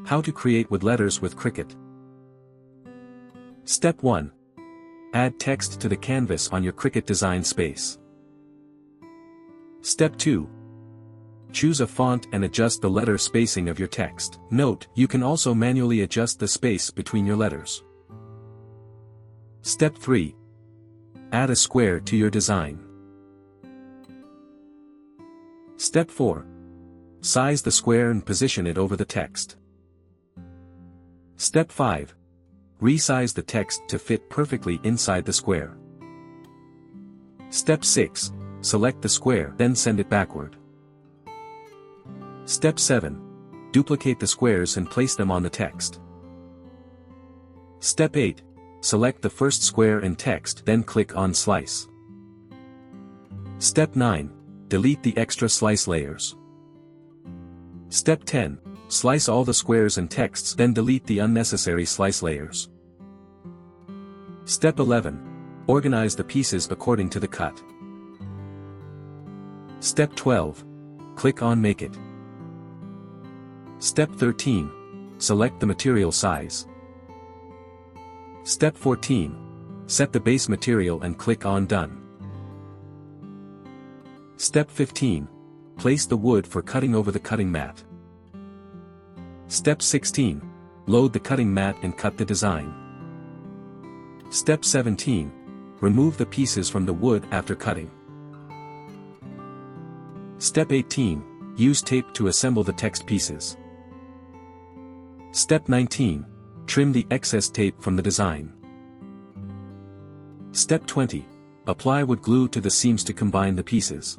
How to create wood letters with Cricut. Step 1. Add text to the canvas on your Cricut Design Space. Step 2. Choose a font and adjust the letter spacing of your text. Note, you can also manually adjust the space between your letters. Step 3. Add a square to your design. Step 4. Size the square and position it over the text. Step 5. Resize the text to fit perfectly inside the square. Step 6. Select the square, then send it backward. Step 7. Duplicate the squares and place them on the text. Step 8. Select the first square and text, then click on Slice. Step 9. Delete the extra slice layers. Step 10. Slice all the squares and texts, then delete the unnecessary slice layers. Step 11. Organize the pieces according to the cut. Step 12. Click on Make It. Step 13. Select the material size. Step 14. Set the base material and click on Done. Step 15. Place the wood for cutting over the cutting mat. Step 16. Load the cutting mat and cut the design. Step 17. Remove the pieces from the wood after cutting. Step 18. Use tape to assemble the text pieces. Step 19. Trim the excess tape from the design. Step 20. Apply wood glue to the seams to combine the pieces.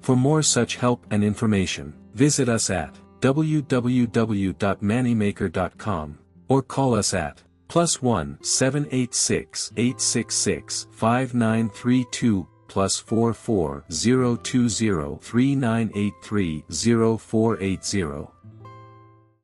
For more such help and information, visit us at www.mannymaker.com or call us at +1 786 866 5932 +44 020 3983 0480.